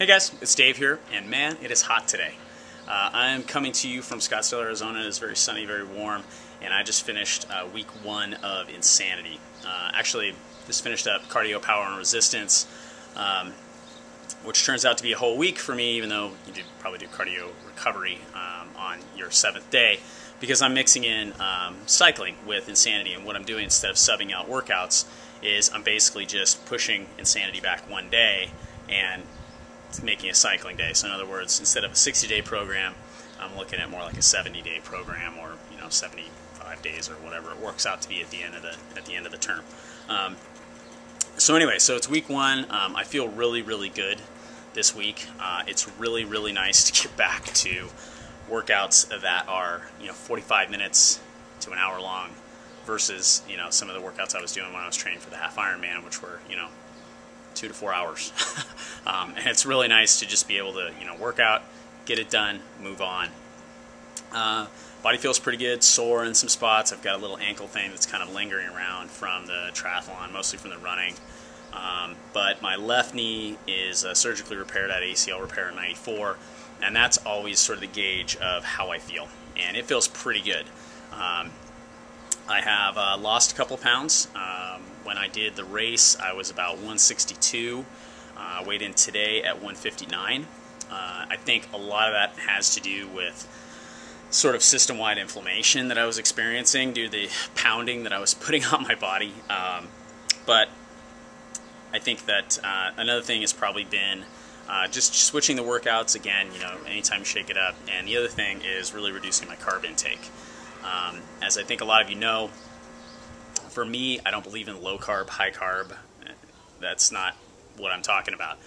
Hey guys, it's Dave here, and man, it is hot today. I'm coming to you from Scottsdale, Arizona. It is very sunny, very warm, and I just finished week 1 of Insanity. Actually, just finished up cardio, power, and resistance, which turns out to be a whole week for me, even though you probably do cardio recovery on your 7th day, because I'm mixing in cycling with Insanity, and what I'm doing instead of subbing out workouts is I'm basically just pushing Insanity back 1 day and making a cycling day. So in other words, instead of a 60-day program, I'm looking at more like a 70-day program, or 75 days, or whatever it works out to be at the end of the term. So anyway, so it's week 1. I feel really good this week. It's really nice to get back to workouts that are 45 minutes to an hour long versus some of the workouts I was doing when I was training for the half Ironman, which were 2 to 4 hours. And it's really nice to just be able to work out, get it done, move on. Body feels pretty good, sore in some spots. I've got a little ankle thing that's kind of lingering around from the triathlon, mostly from the running. But my left knee is surgically repaired. I had ACL repair in '94, and that's always sort of the gauge of how I feel, and it feels pretty good. I have lost a couple of pounds. When I did the race, I was about 162. Weighed in today at 159. I think a lot of that has to do with sort of system-wide inflammation that I was experiencing due to the pounding that I was putting on my body. But I think that another thing has probably been just switching the workouts again, anytime you shake it up. And the other thing is really reducing my carb intake. As I think a lot of you know, for me, I don't believe in low carb, high carb. That's not what I'm talking about.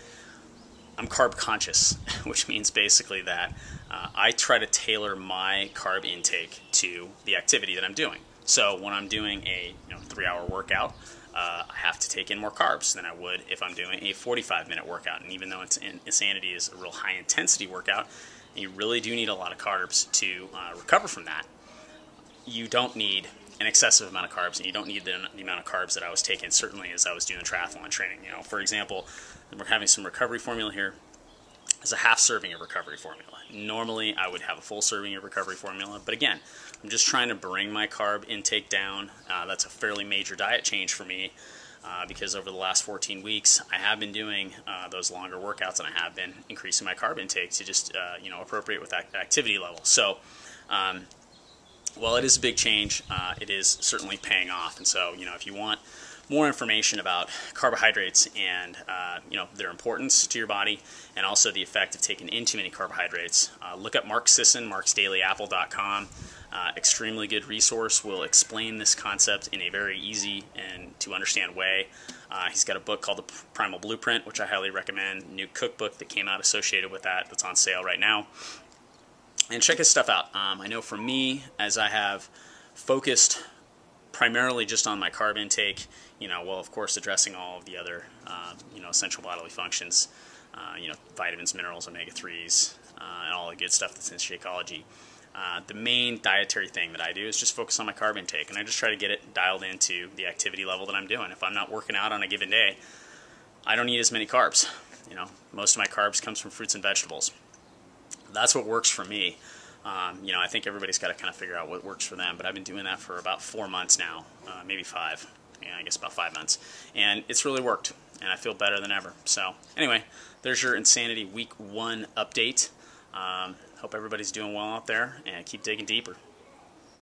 I'm carb conscious, which means basically that I try to tailor my carb intake to the activity that I'm doing. So when I'm doing a 3-hour workout, I have to take in more carbs than I would if I'm doing a 45-minute workout. And even though Insanity is a real high-intensity workout, you really do need a lot of carbs to recover from that. You don't need an excessive amount of carbs, and you don't need the amount of carbs that I was taking, certainly as I was doing the triathlon training. For example, we're having some recovery formula here. It's a half serving of recovery formula. Normally, I would have a full serving of recovery formula, but again, I'm just trying to bring my carb intake down. That's a fairly major diet change for me because over the last 14 weeks, I have been doing those longer workouts, and I have been increasing my carb intake to just appropriate with that activity level. So, while it is a big change, it is certainly paying off. And so, if you want more information about carbohydrates and their importance to your body, and also the effect of taking in too many carbohydrates, look up Mark Sisson, marksdailyapple.com. Extremely good resource. Will explain this concept in a very easy and to understand way. He's got a book called The Primal Blueprint, which I highly recommend. New cookbook that came out associated with that, that's on sale right now. And check his stuff out. I know for me, as I have focused primarily just on my carb intake, well, of course, addressing all of the other, essential bodily functions, vitamins, minerals, omega-3s, and all the good stuff that's in Shakeology. The main dietary thing that I do is just focus on my carb intake, and I just try to get it dialed into the activity level that I'm doing. If I'm not working out on a given day, I don't eat as many carbs. Most of my carbs comes from fruits and vegetables. That's what works for me. I think everybody's got to kind of figure out what works for them, but I've been doing that for about 4 months now, maybe 5. Yeah, I guess about 5 months. And it's really worked, and I feel better than ever. So anyway, there's your Insanity Week 1 update. Hope everybody's doing well out there, and keep digging deeper.